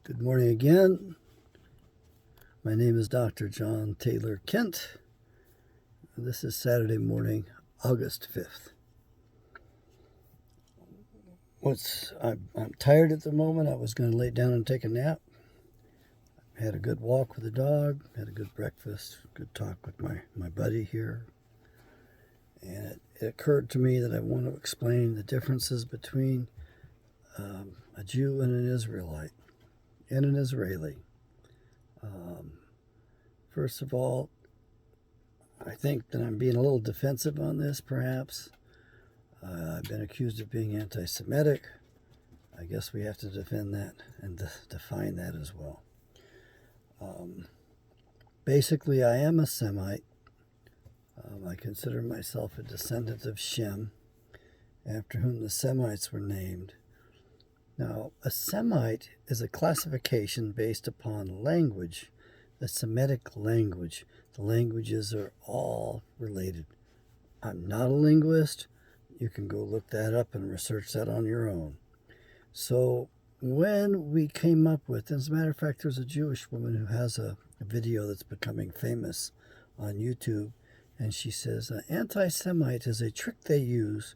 Good morning again. My name is Dr. John Taylor Kent. This is Saturday morning, August 5th. I'm tired at the moment. I was going to lay down and take a nap. I had a good walk with the dog, had a good breakfast, good talk with my buddy here. And it occurred to me that I want to explain the differences between a Jew and an Israelite and an Israeli. First of all, I think that I'm being a little defensive on this, perhaps. I've been accused of being anti-Semitic. I guess we have to defend that and define that as well. Basically, I am a Semite. I consider myself a descendant of Shem, after whom the Semites were named. Now, a Semite is a classification based upon language, the Semitic language. The languages are all related. I'm not a linguist. You can go look that up and research that on your own. So when we came up with, as a matter of fact, there's a Jewish woman who has a video that's becoming famous on YouTube, and she says, anti-Semite is a trick they use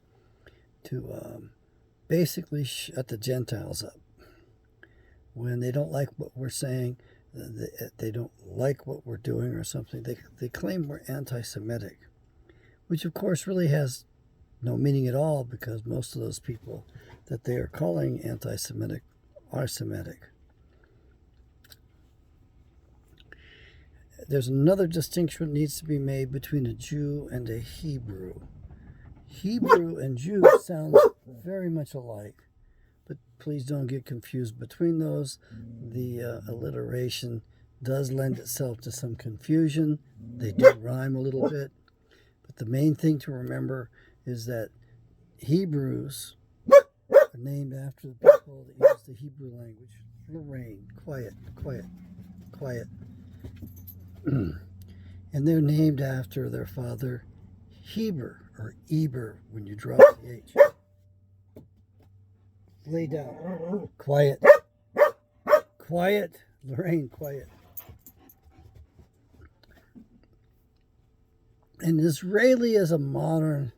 to basically shut the Gentiles up. When they don't like what we're saying, they don't like what we're doing or something, they claim we're anti-Semitic, which of course really has no meaning at all, because most of those people that they are calling anti-Semitic are Semitic. There's another distinction that needs to be made between a Jew and a Hebrew. Hebrew and Jew sound very much alike, but please don't get confused between those. The alliteration does lend itself to some confusion. They do rhyme a little bit, but the main thing to remember is that Hebrews are named after the people that use the Hebrew language. Lorraine, quiet. And they're named after their father, Heber, or Eber, when you drop the H. Lay down. Quiet. Lorraine, quiet. An Israeli is a modern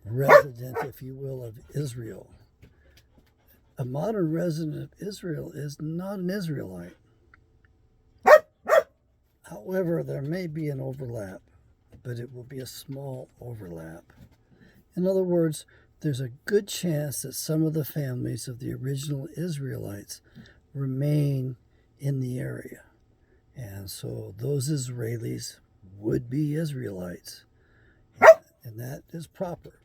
resident, if you will, of Israel. A modern resident of Israel is not an Israelite. However, there may be an overlap, but it will be a small overlap. In other words, there's a good chance that some of the families of the original Israelites remain in the area. And so those Israelis would be Israelites. And that is proper.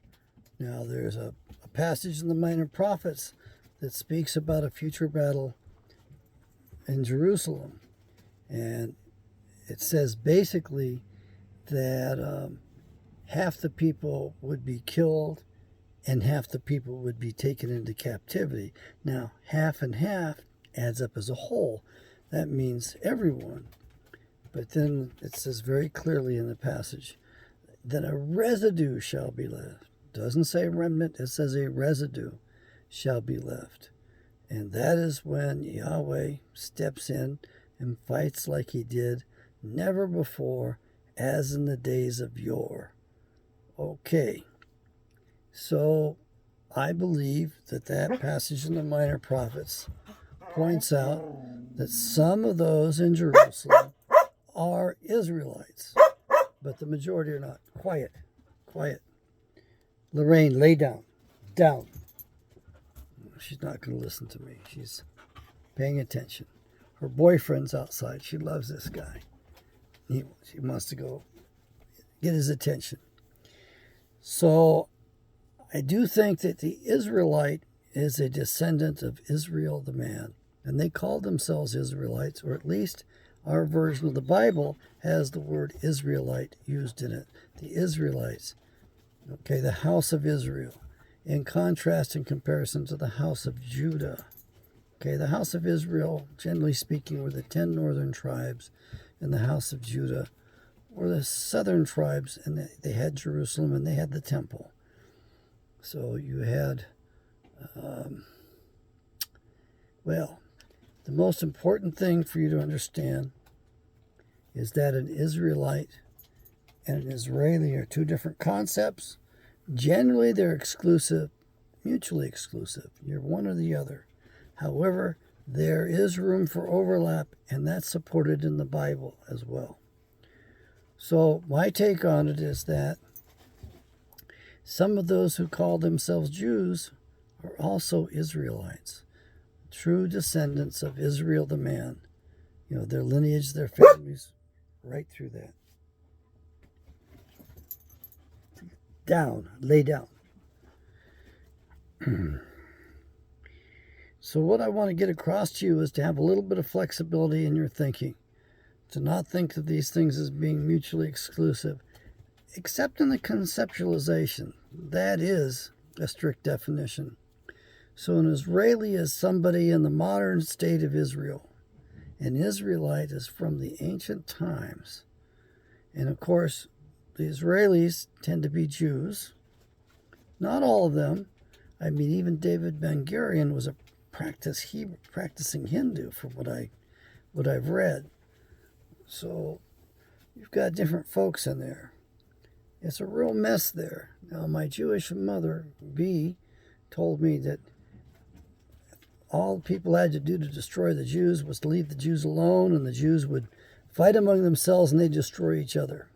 Now, there's a passage in the Minor Prophets that speaks about a future battle in Jerusalem. And it says basically that half the people would be killed and half the people would be taken into captivity. Now, half and half adds up as a whole. That means everyone. But then it says very clearly in the passage that a residue shall be left. It doesn't say remnant, it says a residue shall be left. And that is when Yahweh steps in and fights like he did never before, as in the days of yore. Okay. So I believe that passage in the Minor Prophets points out that some of those in Jerusalem are Israelites, but the majority are not. Quiet. Lorraine, lay down. She's not going to listen to me. She's paying attention. Her boyfriend's outside. She loves this guy. She wants to go get his attention. So I do think that the Israelite is a descendant of Israel the man. And they call themselves Israelites, or at least our version of the Bible has the word Israelite used in it. The Israelites. Okay, the house of Israel. In contrast, in comparison to the house of Judah. Okay, the house of Israel, generally speaking, were the 10 northern tribes, and the house of Judah were the southern tribes, and they had Jerusalem and they had the temple. So you had, The most important thing for you to understand is that an Israelite and an Israeli are two different concepts. Generally, they're exclusive, mutually exclusive. You're one or the other. However, there is room for overlap, and that's supported in the Bible as well. So my take on it is that some of those who call themselves Jews are also Israelites, true descendants of Israel the man. Their lineage, their families, right through that. Down, lay down. So what I want to get across to you is to have a little bit of flexibility in your thinking, to not think of these things as being mutually exclusive, except in the conceptualization. That is a strict definition. So an Israeli is somebody in the modern state of Israel. An Israelite is from the ancient times. And of course, the Israelis tend to be Jews. Not all of them. I mean, even David Ben-Gurion was a practicing Hindu, from what I've read. So you've got different folks in there. It's a real mess there. Now, my Jewish mother, B, told me that all people had to do to destroy the Jews was to leave the Jews alone, and the Jews would fight among themselves and they'd destroy each other.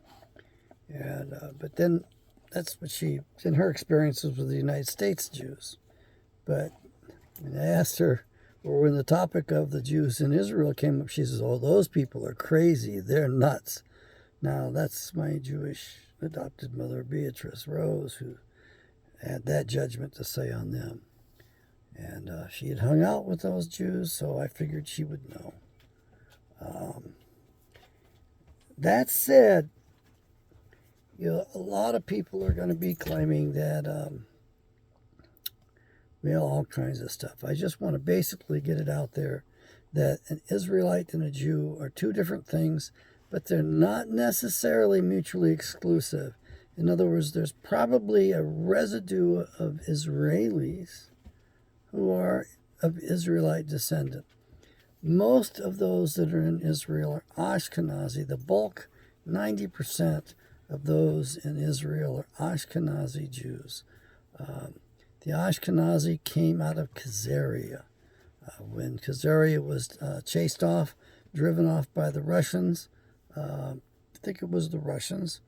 And but then that's what in her experiences with the United States Jews. But when I asked her, or when the topic of the Jews in Israel came up, she says, "Oh, those people are crazy. They're nuts." Now, that's my Jewish adopted mother, Beatrice Rose, who had that judgment to say on them. And she had hung out with those Jews, so I figured she would know. That said, a lot of people are going to be claiming that, all kinds of stuff. I just want to basically get it out there that an Israelite and a Jew are two different things, but they're not necessarily mutually exclusive. In other words, there's probably a residue of Israelis who are of Israelite descent. Most of those that are in Israel are Ashkenazi. The bulk, 90% of those in Israel are Ashkenazi Jews. The Ashkenazi came out of Khazaria. When Khazaria was chased off, driven off by the Russians, I think it was the Russians,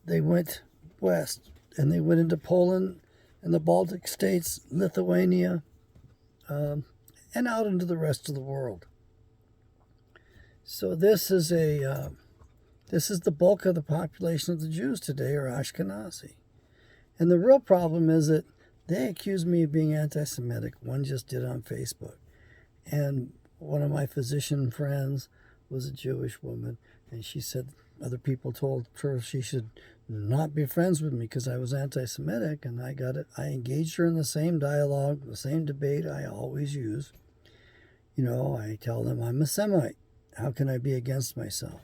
they went west, and they went into Poland and the Baltic states, Lithuania, and out into the rest of the world. So this is the bulk of the population of the Jews today are Ashkenazi. And the real problem is that they accuse me of being anti-Semitic. One just did on Facebook. And one of my physician friends was a Jewish woman, and she said other people told her she should not be friends with me because I was anti-Semitic, and I engaged her in the same dialogue, the same debate I always use. I tell them I'm a Semite. How can I be against myself?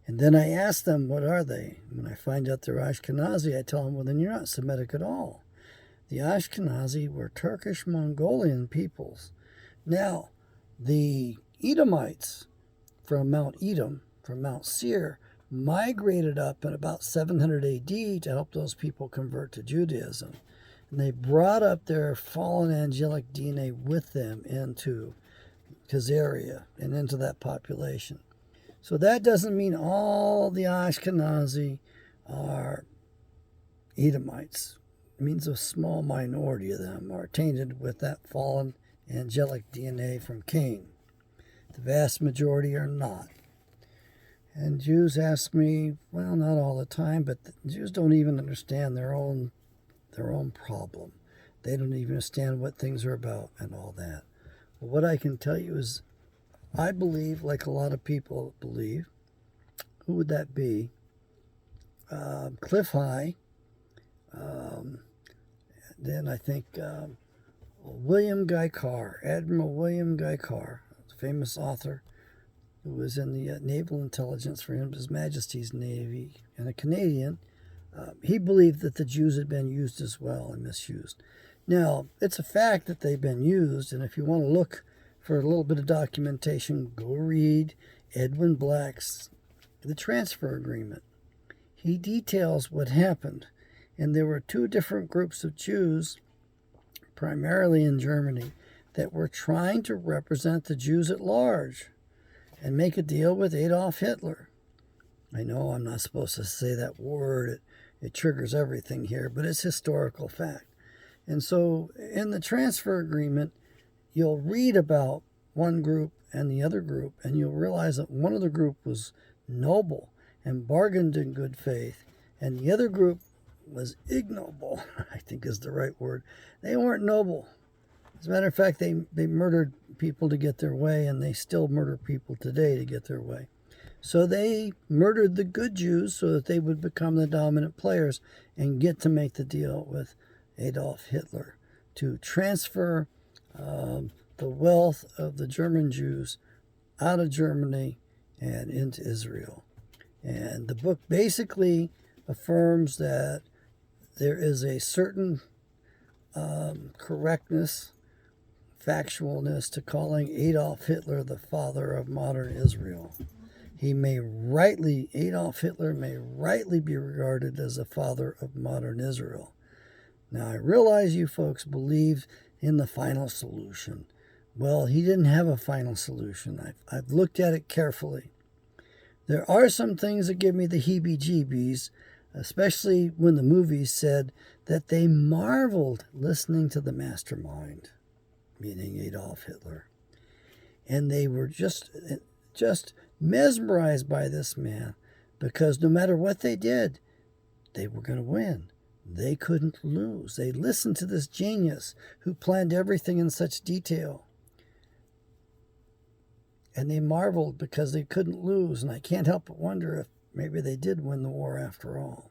And then I ask them, what are they? When I find out they're Ashkenazi, I tell them, well, then you're not Semitic at all. The Ashkenazi were Turkish Mongolian peoples. Now, the Edomites from Mount Edom, from Mount Seir, migrated up in about 700 AD to help those people convert to Judaism. And they brought up their fallen angelic DNA with them into Khazaria and into that population. So that doesn't mean all the Ashkenazi are Edomites. It means a small minority of them are tainted with that fallen angelic DNA from Cain. The vast majority are not. And Jews ask me, well, not all the time, but the Jews don't even understand their own problem. They don't even understand what things are about and all that. But what I can tell you is, I believe, like a lot of people believe, who would that be? Cliff High. Then I think William Guy Carr, Admiral William Guy Carr, famous author who was in the Naval Intelligence for His Majesty's Navy and a Canadian. He believed that the Jews had been used as well and misused. Now, it's a fact that they've been used, and if you want to look for a little bit of documentation, go read Edwin Black's The Transfer Agreement. He details what happened, and there were two different groups of Jews, primarily in Germany, that were trying to represent the Jews at large and make a deal with Adolf Hitler. I know I'm not supposed to say that word. It triggers everything here, but it's historical fact. And so in the transfer agreement, you'll read about one group and the other group, and you'll realize that one of the group was noble and bargained in good faith, and the other group was ignoble, I think is the right word. They weren't noble. As a matter of fact, they murdered people to get their way, and they still murder people today to get their way. So they murdered the good Jews so that they would become the dominant players and get to make the deal with Adolf Hitler to transfer the wealth of the German Jews out of Germany and into Israel. And the book basically affirms that there is a certain correctness, factualness to calling Adolf Hitler the father of modern Israel. Adolf Hitler may rightly be regarded as the father of modern Israel. Now, I realize you folks believe in the final solution. Well, he didn't have a final solution. I've looked at it carefully. There are some things that give me the heebie-jeebies, especially when the movies said that they marveled listening to the mastermind, meaning Adolf Hitler. And they were just mesmerized by this man, because no matter what they did, they were going to win. They couldn't lose. They listened to this genius who planned everything in such detail. And they marveled because they couldn't lose. And I can't help but wonder if maybe they did win the war after all.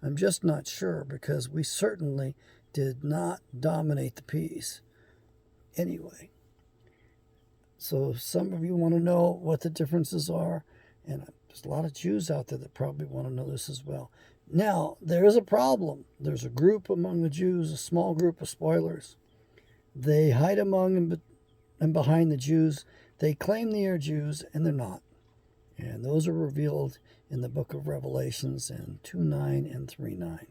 I'm just not sure, because we certainly did not dominate the peace. Anyway, so some of you want to know what the differences are, and there's a lot of Jews out there that probably want to know this as well. Now, there is a problem. There's a group among the Jews, a small group of spoilers. They hide among and behind the Jews. They claim they are Jews, and they're not. And those are revealed in the book of Revelations in 2:9 and 3:9.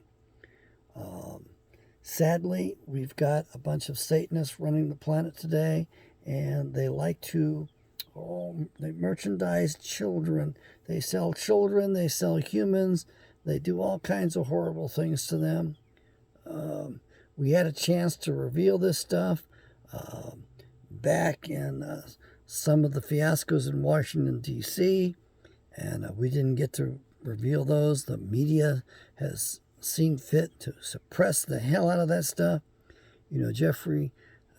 Sadly, we've got a bunch of Satanists running the planet today, and they like to they merchandise children. They sell children, they sell humans, they do all kinds of horrible things to them. We had a chance to reveal this stuff back in some of the fiascos in Washington, D.C., and we didn't get to reveal those. The media has seen fit to suppress the hell out of that stuff. You know, Jeffrey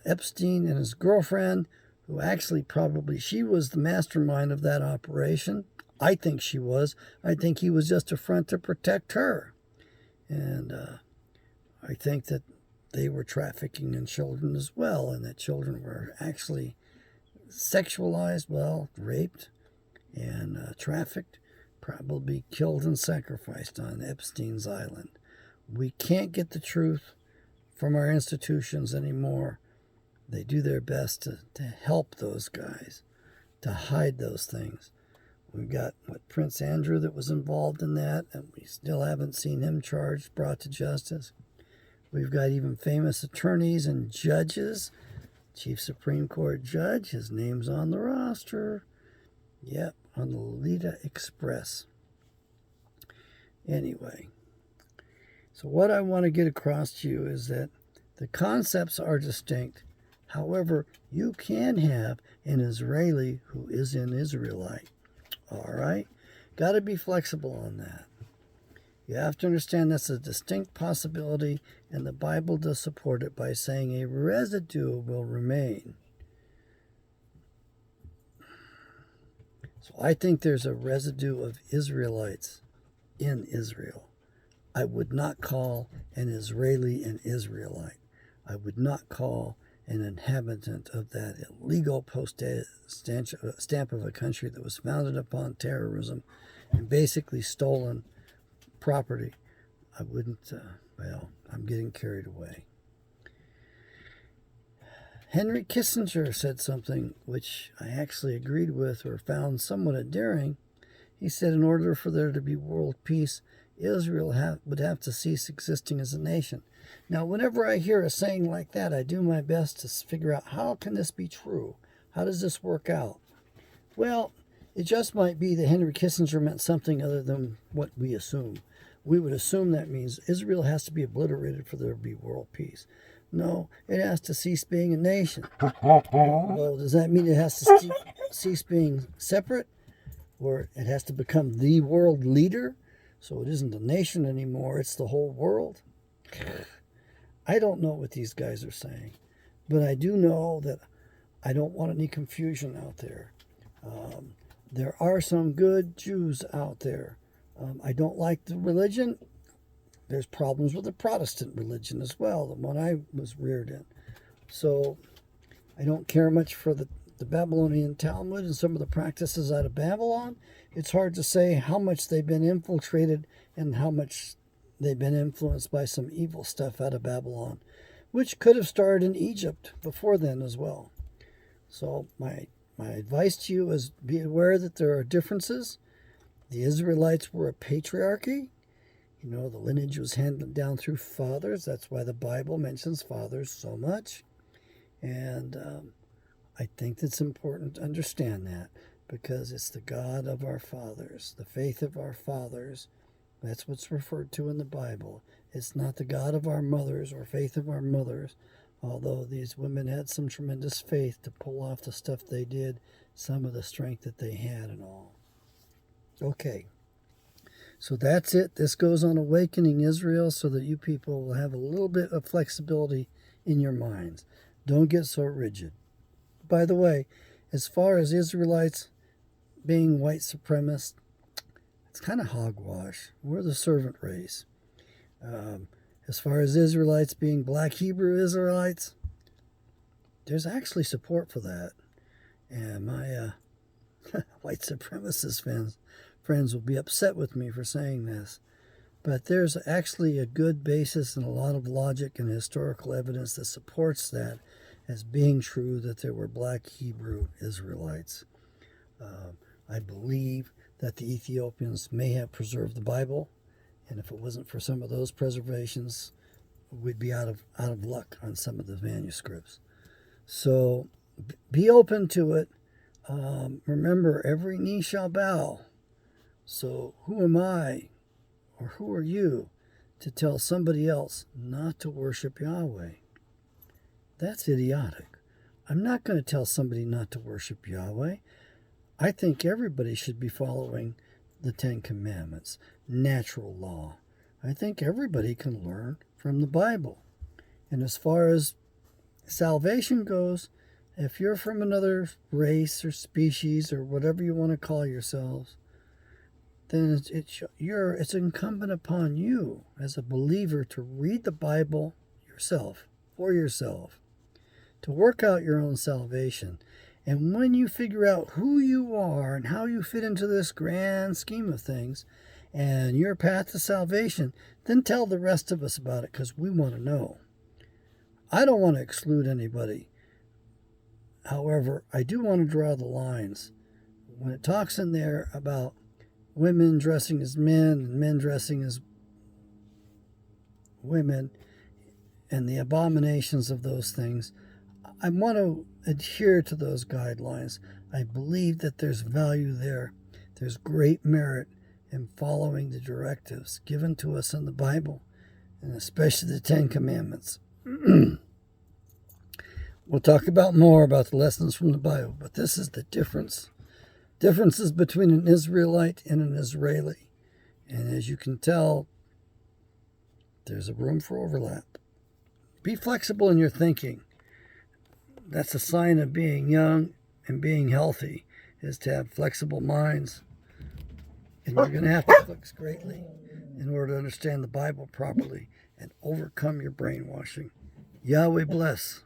Epstein and his girlfriend, who actually she was the mastermind of that operation. I think she was. I think he was just a front to protect her. And I think that they were trafficking in children as well, and that children were actually sexualized, raped and trafficked, probably killed and sacrificed on Epstein's Island. We can't get the truth from our institutions anymore. They do their best to help those guys, to hide those things. We've got Prince Andrew that was involved in that, and we still haven't seen him charged, brought to justice. We've got even famous attorneys and judges. Chief Supreme Court judge, his name's on the roster. Yep, on the Lolita Express. Anyway, so what I want to get across to you is that the concepts are distinct. However, you can have an Israeli who is an Israelite. All right? Got to be flexible on that. You have to understand that's a distinct possibility, and the Bible does support it by saying a residue will remain. So I think there's a residue of Israelites in Israel. I would not call an Israeli an Israelite. I would not call an inhabitant of that illegal stamp of a country that was founded upon terrorism and basically stolen property. I wouldn't, I'm getting carried away. Henry Kissinger said something which I actually agreed with or found somewhat endearing. He said in order for there to be world peace, Israel would have to cease existing as a nation. Now, whenever I hear a saying like that, I do my best to figure out how can this be true? How does this work out? Well, it just might be that Henry Kissinger meant something other than what we assume. We would assume that means Israel has to be obliterated for there to be world peace. No, it has to cease being a nation. Well, does that mean it has to cease being separate? Or it has to become the world leader? So it isn't a nation anymore, it's the whole world? I don't know what these guys are saying. But I do know that I don't want any confusion out there. There are some good Jews out there. I don't like the religion. There's problems with the Protestant religion as well, the one I was reared in. So I don't care much for the Babylonian Talmud and some of the practices out of Babylon. It's hard to say how much they've been infiltrated and how much they've been influenced by some evil stuff out of Babylon, which could have started in Egypt before then as well. So my advice to you is be aware that there are differences. The Israelites were a patriarchy. You know, the lineage was handed down through fathers. That's why the Bible mentions fathers so much. And I think it's important to understand that because it's the God of our fathers, the faith of our fathers. That's what's referred to in the Bible. It's not the God of our mothers or faith of our mothers, although these women had some tremendous faith to pull off the stuff they did, some of the strength that they had and all. Okay. So that's it. This goes on Awakening Israel so that you people will have a little bit of flexibility in your minds. Don't get so rigid. By the way, as far as Israelites being white supremacists, it's kind of hogwash. We're the servant race. As far as Israelites being black Hebrew Israelites, there's actually support for that. And my white supremacist friends will be upset with me for saying this. But there's actually a good basis and a lot of logic and historical evidence that supports that as being true that there were black Hebrew Israelites. I believe that the Ethiopians may have preserved the Bible, and if it wasn't for some of those preservations, we'd be out of luck on some of the manuscripts. So be open to it. Remember, every knee shall bow. So who am I, or who are you, to tell somebody else not to worship Yahweh? That's idiotic. I'm not going to tell somebody not to worship Yahweh. I think everybody should be following the Ten Commandments, natural law. I think everybody can learn from the Bible. And as far as salvation goes, if you're from another race or species or whatever you want to call yourselves, then it's incumbent upon you as a believer to read the Bible yourself, for yourself, to work out your own salvation. And when you figure out who you are and how you fit into this grand scheme of things and your path to salvation, then tell the rest of us about it because we want to know. I don't want to exclude anybody. However, I do want to draw the lines. When it talks in there about women dressing as men and men dressing as women and the abominations of those things, I want to adhere to those guidelines. I believe that there's value there. There's great merit in following the directives given to us in the Bible, and especially the Ten Commandments. We'll talk about more about the lessons from the Bible, but this is the differences between an Israelite and an Israeli. And as you can tell, there's a room for overlap. Be flexible in your thinking. That's a sign of being young and being healthy, is to have flexible minds. And you're going to have to flex greatly in order to understand the Bible properly and overcome your brainwashing. Yahweh bless.